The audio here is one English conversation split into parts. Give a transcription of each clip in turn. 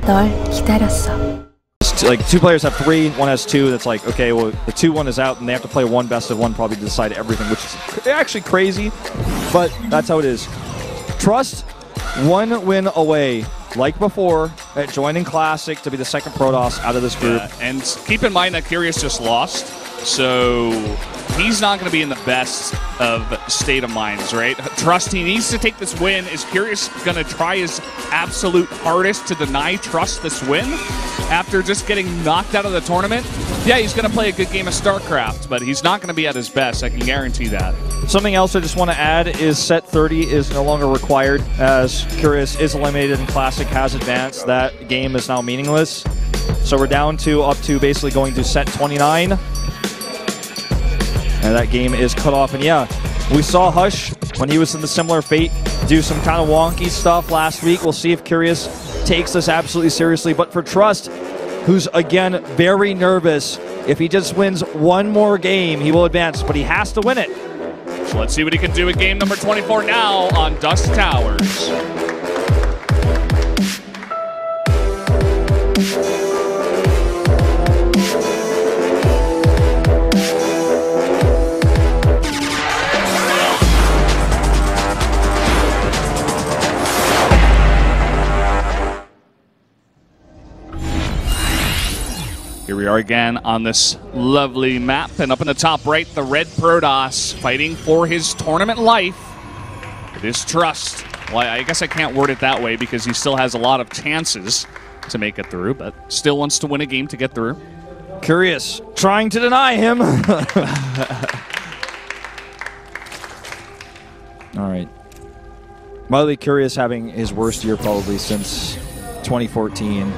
널 기다렸어. Like, two players have 3, one has 2. That's like, okay, well, the 2-1 is out, and they have to play one best of 1 probably to decide everything, which is actually crazy, but that's how it is. Trust, 1 win away, like before, at joining Classic to be the second Protoss out of this group. Yeah, and keep in mind that Curious just lost, so he's not going to be in the best of state of minds, right? Trust, he needs to take this win. Is Curious going to try his absolute hardest to deny Trust this win after just getting knocked out of the tournament? Yeah, he's going to play a good game of StarCraft, but he's not going to be at his best. I can guarantee that. Something else I just want to add is set 30 is no longer required, as Curious is eliminated and Classic has advanced. That game is now meaningless. So we're down to up to basically going to set 29. And that game is cut off. And yeah, we saw Hush when he was in the similar fate do some kind of wonky stuff last week. We'll see if Curious takes this absolutely seriously. But for Trust, who's again very nervous, if he just wins 1 more game, he will advance, but he has to win it. So let's see what he can do at game number 24 now on Dusk Towers. Here we are again on this lovely map, and up in the top right, the red Protoss fighting for his tournament life. It is Trust. Well, I guess I can't word it that way because he still has a lot of chances to make it through, but still wants to win a game to get through. Curious trying to deny him. All right. By the way, Curious having his worst year probably since 2014.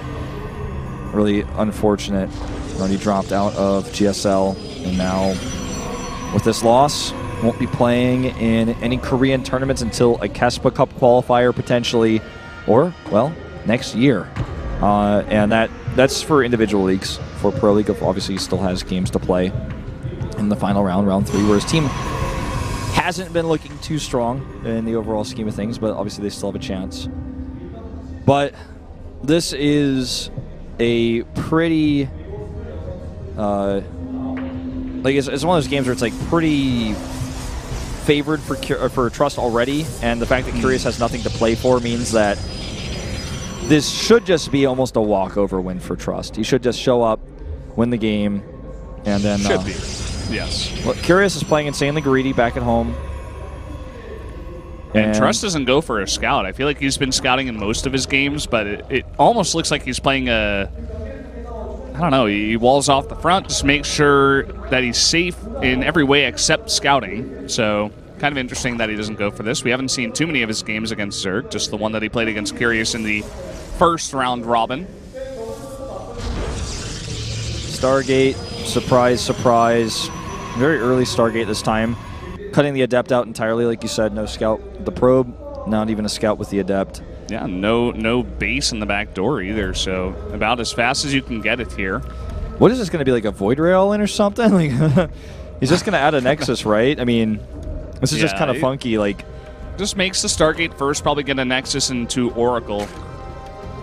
Really unfortunate. Already dropped out of GSL, and now with this loss, won't be playing in any Korean tournaments until a Kespa Cup qualifier potentially, or, well, next year. And that's for individual leagues. For Pro League, obviously he still has games to play in the final round, round 3, where his team hasn't been looking too strong in the overall scheme of things, but obviously they still have a chance. But this is a pretty like it's one of those games where it's like pretty favored for Trust already, and the fact that Curious has nothing to play for means that this should just be almost a walkover win for Trust. He should just show up, win the game, and then should be, yes. Well, Curious is playing insanely greedy back at home. And Trust doesn't go for a scout. I feel like he's been scouting in most of his games, but it almost looks like he's playing a... I don't know, he walls off the front, just make sure that he's safe in every way except scouting. So, kind of interesting that he doesn't go for this. We haven't seen too many of his games against Zerg, just the one that he played against Curious in the first round robin. Stargate, surprise, surprise. Very early Stargate this time. Cutting the Adept out entirely, like you said, no scout with the probe, not even a scout with the Adept. Yeah, no base in the back door either, so about as fast as you can get it here. What is this going to be, like a Void Rail in or something? Like, he's just going to add a Nexus, right? I mean, this is just kind of funky. Like, just makes the Stargate first, probably get a Nexus into Oracle.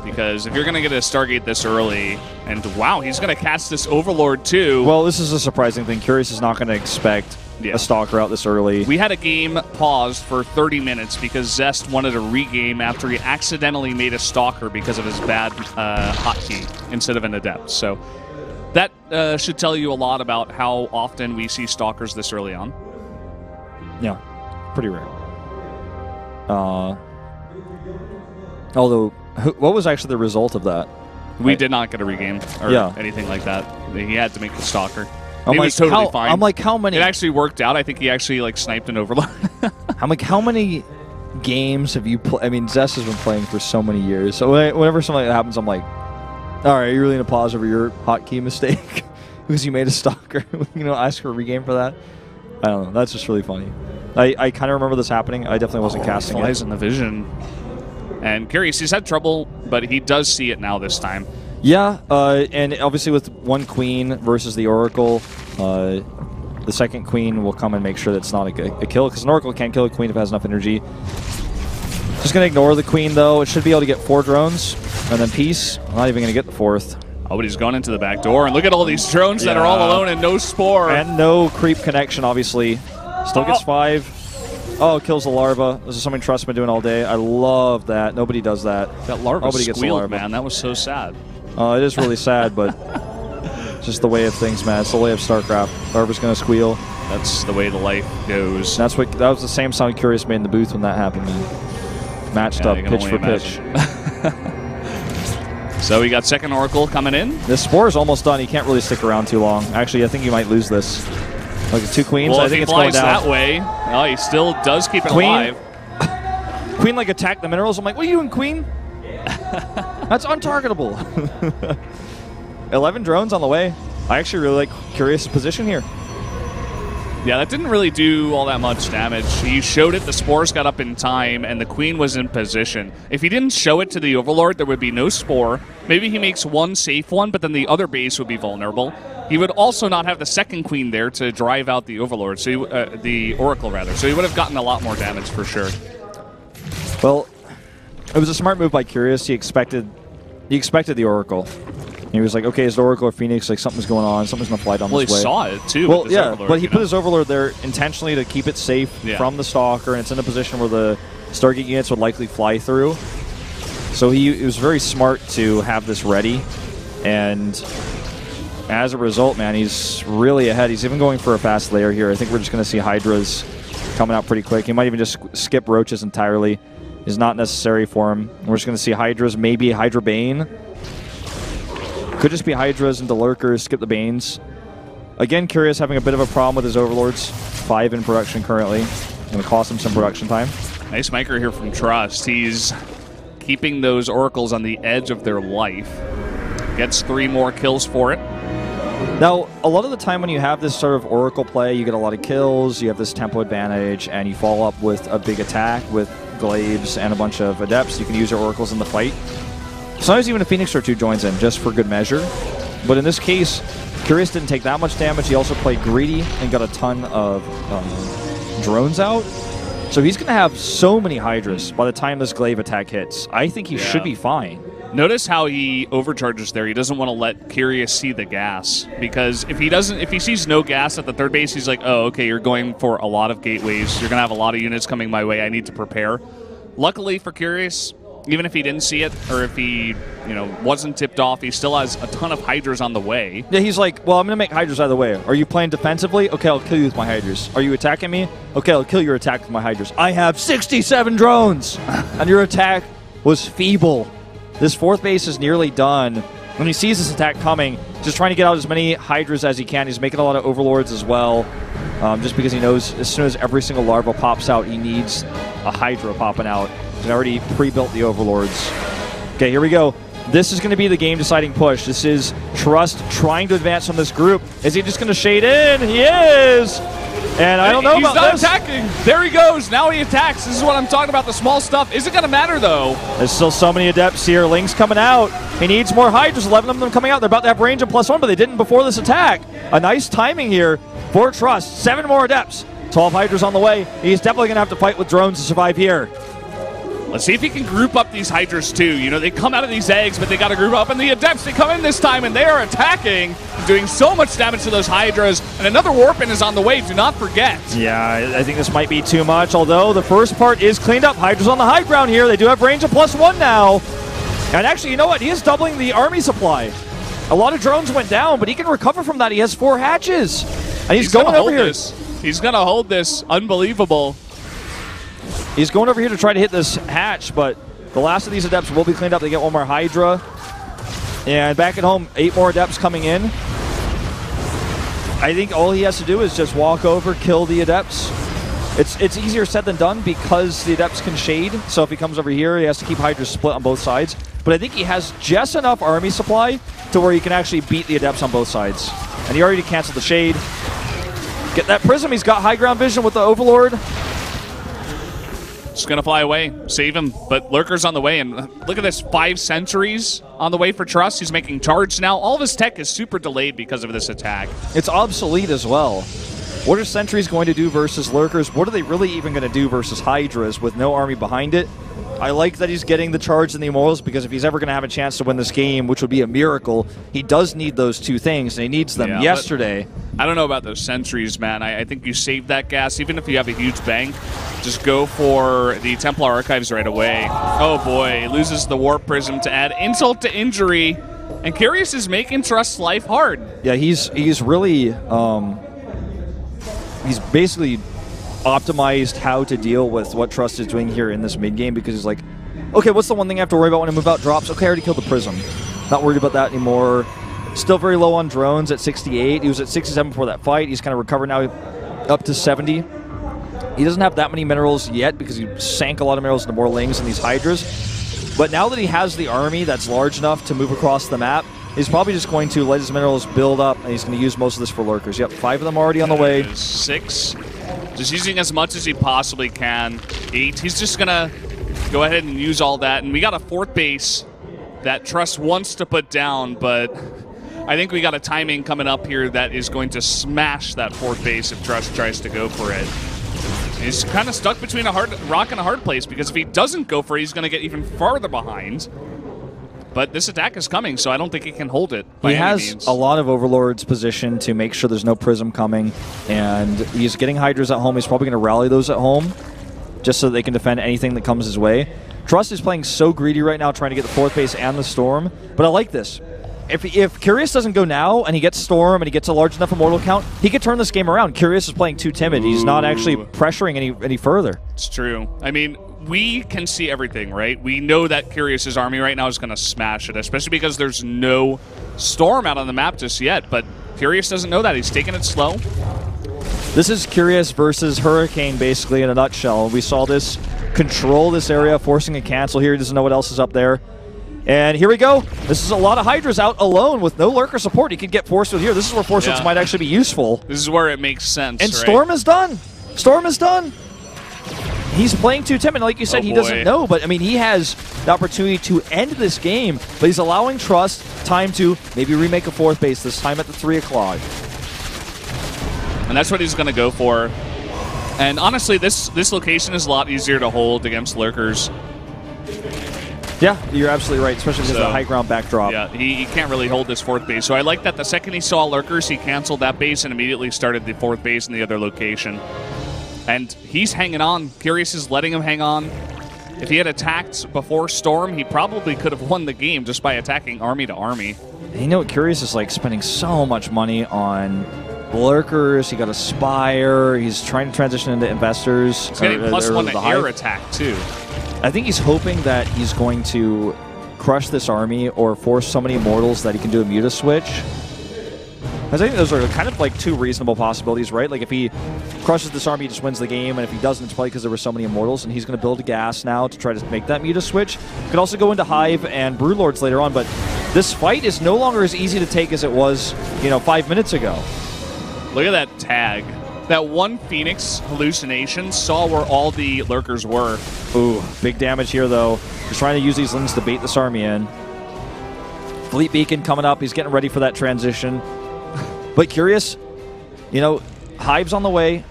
Because if you're going to get a Stargate this early, and wow, he's going to catch this Overlord too. Well, this is a surprising thing. Curious is not going to expect a Stalker out this early. We had a game paused for 30 minutes because Zest wanted a regame after he accidentally made a Stalker because of his bad hotkey instead of an Adept. So that should tell you a lot about how often we see Stalkers this early on. Yeah, pretty rare. Although, what was actually the result of that? We did not get a regame or anything like that. He had to make the Stalker. He was totally fine. I'm like, how many? It actually worked out. I think he actually like sniped an Overlord. I'm like, how many games have you played? I mean, Zest has been playing for so many years. So whenever something like that happens, I'm like, all right, you're really going to pause over your hotkey mistake because you made a Stalker. You know, ask for a regame for that. I don't know. That's just really funny. I kind of remember this happening. I definitely wasn't casting it. Flies in the vision. And Curious, he's had trouble, but he does see it now this time. Yeah, and obviously with one queen versus the Oracle, the second queen will come and make sure that it's not a kill, because an Oracle can't kill a queen if it has enough energy. Just going to ignore the queen, though. It should be able to get 4 drones. And then Peace, not even going to get the 4th. Oh, but he's gone into the back door. And look at all these drones that are all alone and no Spore. And no creep connection, obviously. Still gets 5. Oh, kills the larva. This is something Trust's been doing all day. I love that. Nobody does that. That larva Nobody gets the squealed, larva. man. That was so sad. It is really sad, but it's just the way of things, man. It's the way of StarCraft. Larva's going to squeal. That's the way the life goes. That was the same sound Curious made in the booth when that happened. Man. Matched up, pitch for pitch. So we got second Oracle coming in. This Spore is almost done. He can't really stick around too long. Actually, I think he might lose this. Like 2 queens, well, I think if it's he going flies down. that way, oh, he still does keep it Queen. alive. Queen like attacked the minerals. I'm like, what are you doing, Queen? That's untargetable. 11 drones on the way. I actually really like Curious' position here. Yeah, that didn't really do all that much damage. He showed it, the Spores got up in time, and the Queen was in position. If he didn't show it to the Overlord, there would be no Spore. Maybe he makes one safe one, but then the other base would be vulnerable. He would also not have the second Queen there to drive out the Overlord, so the Oracle, rather. So he would have gotten a lot more damage for sure. Well, it was a smart move by Curious. He expected the Oracle. He was like, okay, is the Oracle or Phoenix? Like, something's going on. Something's going to fly down this way. Well, he saw it, too. Well, with his Overlord, but he put his Overlord there intentionally to keep it safe from the Stalker, and it's in a position where the Stargate units would likely fly through. So he was very smart to have this ready, and as a result, man, he's really ahead. He's even going for a fast layer here. I think we're just going to see Hydras coming out pretty quick. He might even just skip Roaches entirely. Is not necessary for him. We're just going to see Hydras, maybe Hydra Bane. Could just be Hydras into Lurkers, skip the Banes. Again, Curious having a bit of a problem with his Overlords. 5 in production currently. Going to cost him some production time. Nice micro here from Trust. He's keeping those Oracles on the edge of their life. Gets 3 more kills for it. Now, a lot of the time when you have this sort of Oracle play, you get a lot of kills, you have this tempo advantage, and you follow up with a big attack with Glaives and a bunch of Adepts. You can use your Oracles in the fight. Sometimes even a Phoenix or 2 joins in, just for good measure. But in this case, Curious didn't take that much damage. He also played greedy and got a ton of drones out. So he's going to have so many Hydras by the time this Glaive attack hits. I think he should be fine. Notice how he overcharges there. He doesn't want to let Curious see the gas, because if he sees no gas at the third base, he's like, oh, okay, you're going for a lot of gateways. You're going to have a lot of units coming my way. I need to prepare. Luckily for Curious, even if he didn't see it, or if he, wasn't tipped off, he still has a ton of Hydras on the way. Yeah, he's like, well, I'm going to make Hydras out of the way. Are you playing defensively? Okay, I'll kill you with my Hydras. Are you attacking me? Okay, I'll kill your attack with my Hydras. I have 67 drones! And your attack was feeble. This 4th base is nearly done. When he sees this attack coming, just trying to get out as many Hydras as he can. He's making a lot of Overlords as well, just because he knows as soon as every single larva pops out, he needs a Hydra popping out. He's already pre-built the Overlords. Okay, here we go. This is going to be the game-deciding push. This is Trust trying to advance on this group. Is he just going to shade in? He is! And I don't know about this. He's not attacking. There he goes. Now he attacks. This is what I'm talking about, the small stuff. Is it going to matter, though? There's still so many Adepts here. Ling's coming out. He needs more Hydras. 11 of them coming out. They're about to have range of +1, but they didn't before this attack. A nice timing here for Trust. 7 more Adepts. 12 Hydras on the way. He's definitely going to have to fight with drones to survive here. Let's see if he can group up these Hydras, too. They come out of these eggs, but they got to group up. And the Adepts, they come in this time, and they are attacking, doing so much damage to those Hydras. And another Warpin is on the way. Do not forget. Yeah, I think this might be too much, although the first part is cleaned up. Hydras on the high ground here. They do have range of +1 now. And actually, you know what? He is doubling the army supply. A lot of drones went down, but he can recover from that. He has 4 hatches. And he's going over here. He's going to hold this. Unbelievable. He's going over here to try to hit this hatch, but the last of these Adepts will be cleaned up. They get 1 more Hydra. And back at home, 8 more Adepts coming in. I think all he has to do is just walk over, kill the Adepts. It's easier said than done because the Adepts can shade. So if he comes over here, he has to keep Hydra split on both sides. But I think he has just enough army supply to where he can actually beat the Adepts on both sides. And he already canceled the shade. Get that Prism. He's got high ground vision with the Overlord. Just going to fly away, save him, but Lurker's on the way, and look at this, 5 sentries on the way for Trust. He's making charge now. All of his tech is super delayed because of this attack. It's obsolete as well. What are sentries going to do versus lurkers? What are they really even going to do versus hydras with no army behind it? I like that he's getting the charge and the immortals, because if he's ever going to have a chance to win this game, which would be a miracle, he does need those two things, and he needs them yesterday. I don't know about those sentries, man. I think you save that gas. Even if you have a huge bank, just go for the Templar Archives right away. Oh boy, loses the Warp Prism to add insult to injury, and Curious is making Trust's life hard. Yeah, he's really he's basically optimized how to deal with what Trust is doing here in this mid game, because he's like, okay, what's the one thing I have to worry about when I move out drops? Okay, I already killed the Prism. Not worried about that anymore. Still very low on drones at 68. He was at 67 before that fight. He's kind of recovered now up to 70. He doesn't have that many minerals yet because he sank a lot of minerals into more Lings and these Hydras. But now that he has the army that's large enough to move across the map, he's probably just going to let his minerals build up, and he's going to use most of this for lurkers. Yep, 5 of them already on the way. 6. Just using as much as he possibly can. 8. He's just going to go ahead and use all that. And we got a 4th base that Trust wants to put down, but I think we got a timing coming up here that is going to smash that 4th base if Trust tries to go for it. He's kind of stuck between a rock and a hard place, because if he doesn't go for it, he's going to get even farther behind. But this attack is coming, so I don't think he can hold it by He any has means. a lot of Overlords positioned to make sure there's no Prism coming, and he's getting Hydras at home. He's probably going to rally those at home just so they can defend anything that comes his way. Trust is playing so greedy right now, trying to get the 4th base and the Storm, but I like this. If Curious doesn't go now and he gets Storm and he gets a large enough Immortal count, he could turn this game around. Curious is playing too timid. He's not actually pressuring any further. It's true. I mean, we can see everything, right? We know that Curious's army right now is going to smash it, especially because there's no Storm out on the map just yet. But Curious doesn't know that. He's taking it slow. This is Curious versus Hurricane, basically, in a nutshell. We saw this control this area, forcing a cancel here. He doesn't know what else is up there. And here we go. This is a lot of Hydras out alone with no lurker support. He could get Force Field here. This is where Force Fields might actually be useful. This is where it makes sense, And right? Storm is done. Storm is done. He's playing too timid. Like you said, he doesn't know. But, I mean, he has the opportunity to end this game. But he's allowing Trust time to maybe remake a 4th base, this time at the 3 o'clock. And that's what he's going to go for. And honestly, this location is a lot easier to hold against lurkers. Yeah, you're absolutely right, especially because of the high ground backdrop. Yeah, he can't really hold this 4th base. So I like that the second he saw lurkers, he canceled that base and immediately started the 4th base in the other location. And he's hanging on. Curious is letting him hang on. If he had attacked before Storm, he probably could have won the game just by attacking army to army. You know, Curious is like spending so much money on lurkers. He got a Spire. He's trying to transition into investors. He's getting +1 to air attack, too. I think he's hoping that he's going to crush this army or force so many Immortals that he can do a Muta switch. I think those are kind of like 2 reasonable possibilities, right? Like if he crushes this army, he just wins the game, and if he doesn't, it's probably because there were so many Immortals, and he's going to build a gas now to try to make that Muta switch. Could also go into Hive and Broodlords later on, but this fight is no longer as easy to take as it was, 5 minutes ago. Look at that tag. That one Phoenix hallucination saw where all the lurkers were. Ooh, big damage here, though. He's trying to use these Lings to bait this army in. Fleet Beacon coming up. He's getting ready for that transition. But Curious, Hive's on the way.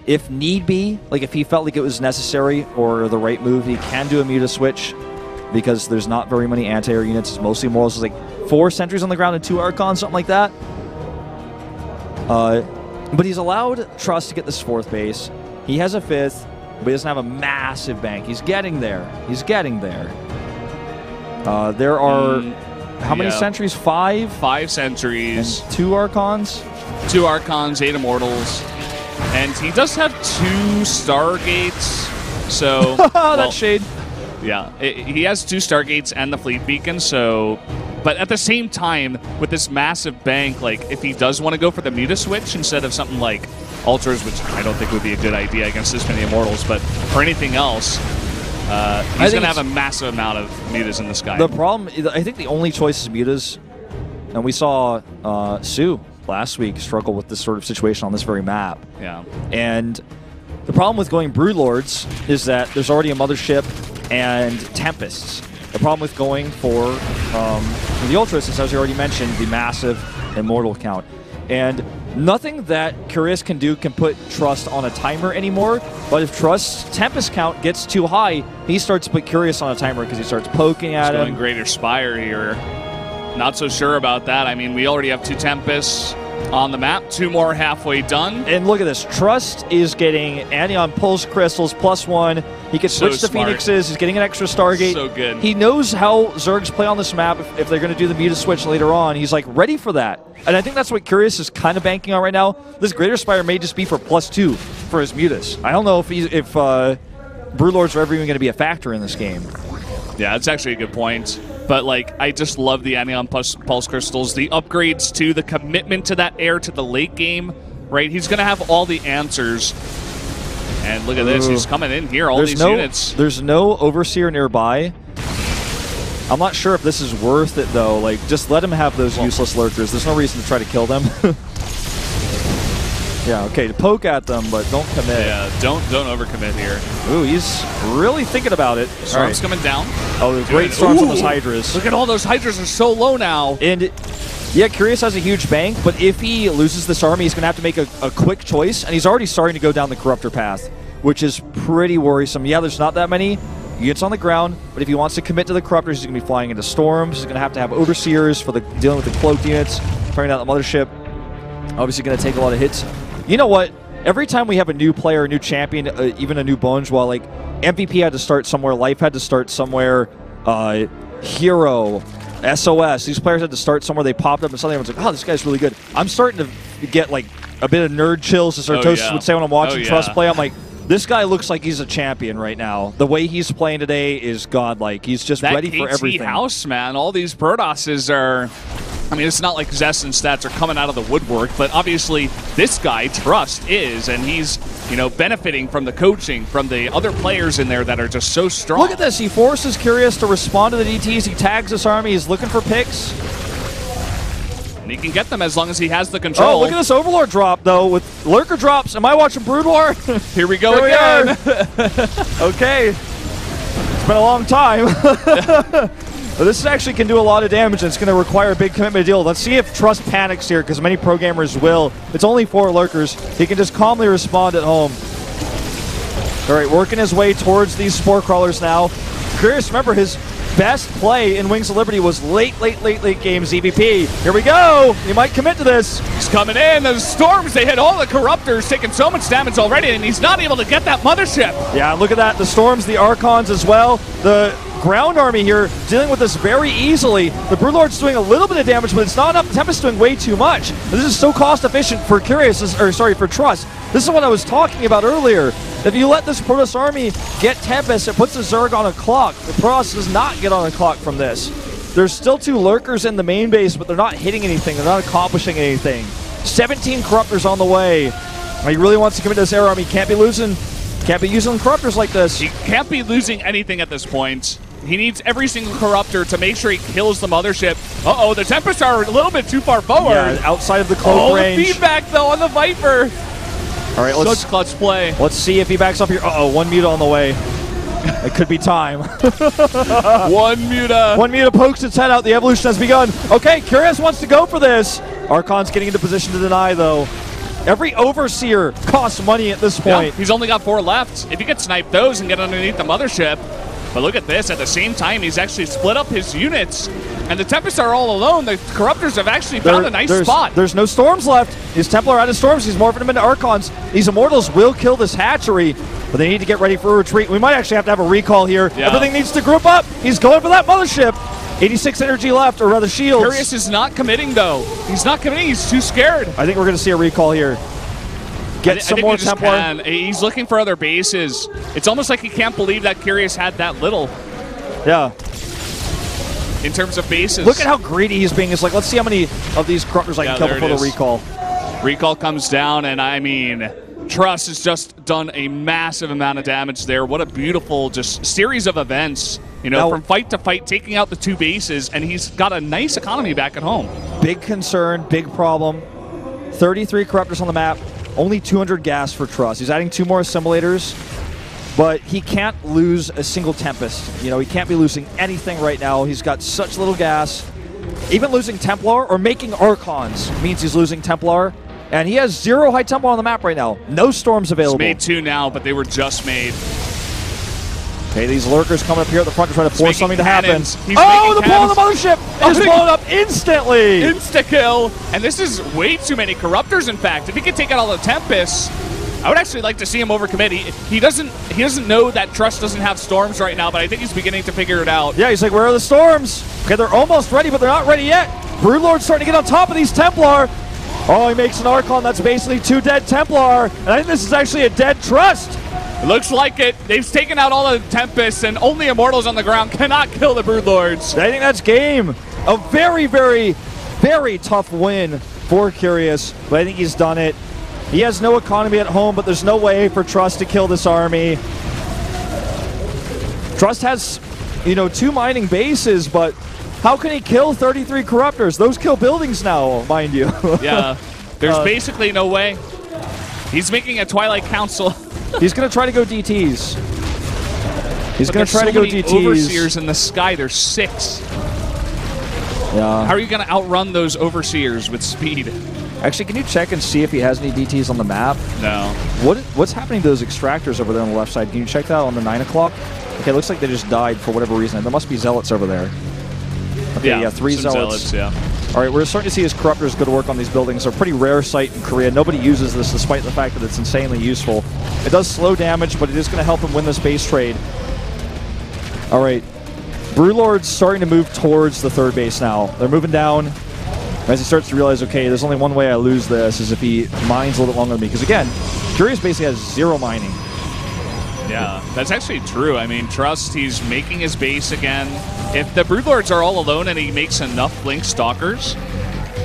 If need be, like if he felt like it was necessary or the right move, he can do a Muta switch because there's not very many anti-air units. It's mostly Immortals. It's like 4 sentries on the ground and 2 Archons, something like that. But he's allowed Trust to get this 4th base. He has a 5th, but he doesn't have a massive bank. He's getting there. He's getting there. There are how many sentries? 5? 5 sentries. And 2 Archons? 2 Archons, 8 Immortals. And he does have 2 Stargates. So that's shade. Yeah, he has 2 Stargates and the Fleet Beacon, so... But at the same time, with this massive bank, like, if he does want to go for the Muta switch instead of something like Ultras, which I don't think would be a good idea against this many Immortals, but for anything else, he's going to have a massive amount of Mutas in the sky. The problem, I think the only choice is Mutas, and we saw Sue last week struggle with this sort of situation on this very map. Yeah. And the problem with going Broodlords is that there's already a Mothership and Tempests. The problem with going for the Ultras is, as you already mentioned, the massive Immortal count. And nothing that Curious can do can put Trust on a timer anymore. But if Trust's Tempest count gets too high, he starts to put Curious on a timer because he starts poking at him. Going Greater Spire here. Not so sure about that. I mean, we already have 2 Tempests on the map. 2 more halfway done. And look at this. Trust is getting Anion Pulse Crystals +1. He can switch to Phoenixes. He's getting an extra Stargate. So good. He knows how Zergs play on this map if they're going to do the Muta switch later on. He's like ready for that. And I think that's what Curious is kind of banking on right now. This Greater Spire may just be for +2 for his Mutas. I don't know if Broodlords are ever even going to be a factor in this game. Yeah, that's actually a good point. But, like, I just love the Anion Pulse Crystals, the upgrades to the commitment to that air to the late game, right? He's going to have all the answers. And look at this. He's coming in here, all these units. There's no Overseer nearby. I'm not sure if this is worth it, though. Like, just let him have those useless lurkers. There's no reason to try to kill them. Yeah, okay, to poke at them, but don't commit. Yeah, don't overcommit here. Ooh, he's really thinking about it. Storm's coming down. Oh, there's great storms on those Hydras. Look at all those Hydras are so low now. And yeah, Curious has a huge bank, but if he loses this army, he's going to have to make a quick choice, and he's already starting to go down the Corruptor path, which is pretty worrisome. Yeah, there's not that many units on the ground, but if he wants to commit to the Corruptors, he's going to be flying into Storms. He's going to have Overseers for dealing with the Cloaked units, turning out the Mothership. Obviously going to take a lot of hits. You know what? Every time we have a new player, a new champion, even a new Bones, well, like MVP had to start somewhere, Life had to start somewhere, Hero, SOS, these players had to start somewhere. They popped up and suddenly everyone's like, oh, this guy's really good. I'm starting to get like a bit of nerd chills, as Sartosis would say when I'm watching Trust play. I'm like, this guy looks like he's a champion right now. The way he's playing today is godlike. He's just ready for everything. That KT house, man, all these Protosses are... I mean, it's not like Zest and Stats are coming out of the woodwork, but obviously this guy, Trust, is, and he's, you know, benefiting from the coaching, from the other players in there that are just so strong. Look at this. He forces Curious to respond to the DTs. He tags this army. He's looking for picks. And he can get them as long as he has the control. Oh, look at this Overlord drop, though, with Lurker drops. Am I watching Brood War? Here we go again. Okay. It's been a long time. But this actually can do a lot of damage, and it's going to require a big commitment to deal. Let's see if Trust panics here, because many pro gamers will. It's only 4 Lurkers. He can just calmly respond at home. All right, working his way towards these Spore Crawlers now. Curious, remember, his best play in Wings of Liberty was late game EVP. Here we go. He might commit to this. He's coming in. The Storms, they hit all the Corruptors, taking so much damage already, and he's not able to get that Mothership. Yeah, look at that. The Storms, the Archons as well. The ground army here dealing with this very easily. The Broodlord's doing a little bit of damage, but it's not enough. Tempest's doing way too much. This is so cost efficient for for Trust. This is what I was talking about earlier. If you let this Protoss army get Tempest, it puts the Zerg on a clock. The Protoss does not get on a clock from this. There's still 2 Lurkers in the main base, but they're not hitting anything. They're not accomplishing anything. 17 Corruptors on the way. He really wants to commit to this air army. Can't be using Corruptors like this. He can't be losing anything at this point. He needs every single Corruptor to make sure he kills the Mothership. Uh-oh, the Tempests are a little bit too far forward. Yeah, outside of the cloak range. The feedback, though, on the Viper. All right, such clutch play. Let's see if he backs up here. Uh-oh, 1 Muta on the way. It could be time. 1 Muta. 1 Muta pokes its head out. The evolution has begun. Okay, Curious wants to go for this. Archon's getting into position to deny, though. Every Overseer costs money at this point. Yeah, he's only got 4 left. If he could snipe those and get underneath the Mothership. But look at this. At the same time, he's actually split up his units. And the Tempests are all alone. The Corruptors have actually found a nice spot. There's no Storms left. His Templar out of Storms. He's morphing them into Archons. These Immortals will kill this hatchery, but they need to get ready for a retreat. We might actually have a recall here. Yeah. Everything needs to group up. He's going for that Mothership. 86 energy left, or rather shields. Curious is not committing, though. He's not committing. He's too scared. I think we're going to see a recall here. Get some more Templar. He's looking for other bases. It's almost like he can't believe that Curious had that little. Yeah. In terms of bases. Look at how greedy he's being. It's like, let's see how many of these Corruptors I can kill before the recall. Recall comes down, and I mean, Trust has just done a massive amount of damage there. What a beautiful just series of events. You know, now, from fight to fight, taking out the 2 bases, and he's got a nice economy back at home. Big concern, big problem. 33 Corruptors on the map. Only 200 gas for Trust. He's adding 2 more assimilators, but he can't lose a single Tempest. You know, he can't be losing anything right now. He's got such little gas. even losing Templar or making Archons means he's losing Templar. And he has 0 high Templar on the map right now. No Storms available. He's made 2 now, but they were just made. Okay, these lurkers coming up here at the front to try to force something to happen. Oh, the pull on the mothership is blown up instantly. Insta-kill. And this is way too many Corruptors, in fact. If he could take out all the Tempests, I would actually like to see him overcommit. He doesn't know that Trust doesn't have Storms right now, but I think he's beginning to figure it out. Yeah, he's like, where are the Storms? Okay, they're almost ready, but they're not ready yet. Broodlord's starting to get on top of these Templar. Oh, he makes an Archon. That's basically 2 dead Templar. And I think this is actually a dead Trust. It looks like it. They've taken out all the Tempests, and only Immortals on the ground cannot kill the Broodlords. I think that's game. A very, very, very tough win for Curious, but I think he's done it. He has no economy at home, but there's no way for Trust to kill this army. Trust has, 2 mining bases, but how can he kill 33 Corruptors? Those kill buildings now, mind you. Yeah, there's basically no way. He's making a Twilight Council. He's going to try to go DTs. He's going to try to go DTs. Overseers in the sky. There's 6. Yeah. How are you going to outrun those Overseers with speed? Actually, can you check and see if he has any DTs on the map? No. What's happening to those extractors over there on the left side? Can you check that on the 9 o'clock? Okay, it looks like they just died for whatever reason. There must be Zealots over there. Okay, yeah 3 Zealots. Yeah. All right, we're starting to see his Corruptors go to work on these buildings. They're a pretty rare sight in Korea. Nobody uses this despite the fact that it's insanely useful. It does slow damage, but it is going to help him win this base trade. All right, Broodlord's starting to move towards the 3rd base now. They're moving down as he starts to realize, okay, there's only one way I lose this is if he mines a little bit longer than me. Because again, Curious basically has 0 mining. Yeah, that's actually true. I mean, Trust, he's making his base again. If the Broodlords are all alone and he makes enough Blink Stalkers,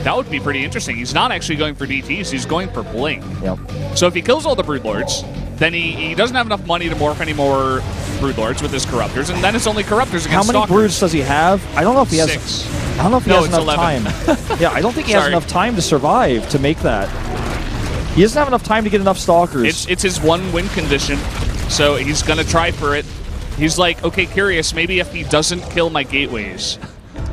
that would be pretty interesting. He's not actually going for DTs, he's going for Blink. Yep. So if he kills all the Broodlords, then he doesn't have enough money to morph any more Broodlords with his Corruptors, and then it's only Corruptors against How many Stalkers. Broods does he have? I don't know if he has... 6. I don't know if he has enough 11. time. Yeah, I don't think he has enough time to survive to make that. He doesn't have enough time to get enough Stalkers. It's his 1 win condition, so he's going to try for it. He's like, okay, Curious, maybe if he doesn't kill my gateways.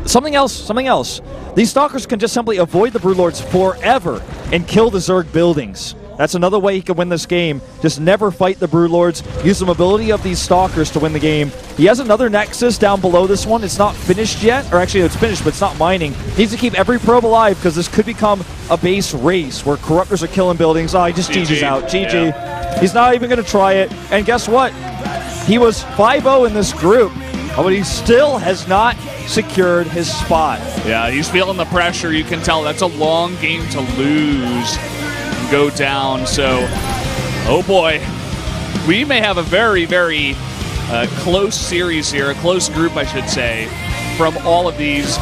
Something else. These Stalkers can just simply avoid the Broodlords forever and kill the Zerg buildings. That's another way he can win this game. Just never fight the Broodlords. Use the mobility of these Stalkers to win the game. He has another Nexus down below this one. It's not finished yet. Or actually, it's finished, but it's not mining. Needs to keep every probe alive because this could become a base race where Corruptors are killing buildings. Oh, he just GG's out. GG. Yeah. He's not even going to try it. And guess what? He was 5-0 in this group, but he still has not secured his spot. Yeah, he's feeling the pressure. You can tell that's a long game to lose and go down. So, oh boy, we may have a very, very close series here, a close group, I should say, from all of these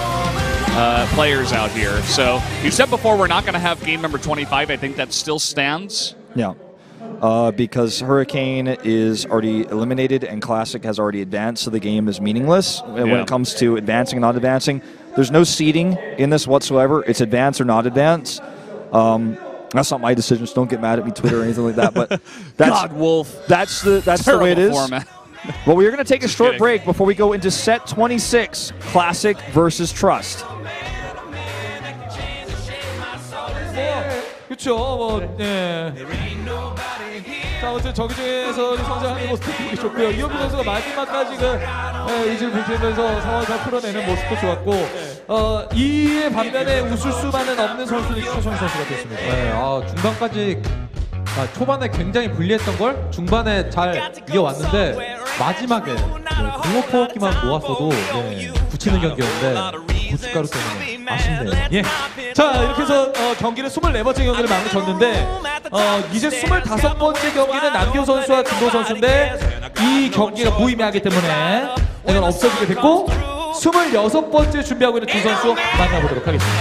players out here. So, you said before we're not going to have game number 25. I think that still stands. Yeah. Because Hurricane is already eliminated and Classic has already advanced, so the game is meaningless when it comes to advancing and not advancing. There's no seeding in this whatsoever. It's advance or not advance. That's not my decision, so don't get mad at me, Twitter, or anything like that. But that's, God, Wolf. That's the way it is. Format. Well, we're going to take a short break before we go into set 26, Classic versus Trust. 그렇죠. 네. 자, 아무튼 저기에서 성장하는 모습도 보기 좋고요. 이현빈 선수가 마지막까지 의지를 불태우면서 상황을 잘 풀어내는 모습도 좋았고, 이에 반면에 웃을 수만은 없는 선수는 최정 선수가 됐습니다. 네, 중반까지 초반에 굉장히 불리했던 걸 중반에 잘 이어왔는데 마지막에 공업포기만 모았어도 붙이는 경기였는데 고춧가루 때문에 아쉽네요. 예. 자, 이렇게 해서 경기는 24번째 경기를 마무리졌는데 이제 25번째 경기는 남규 선수와 김도 선수인데 이 경기가 무의미하기 때문에 이건 없어지게 됐고 26번째 준비하고 있는 두 선수 만나보도록 하겠습니다.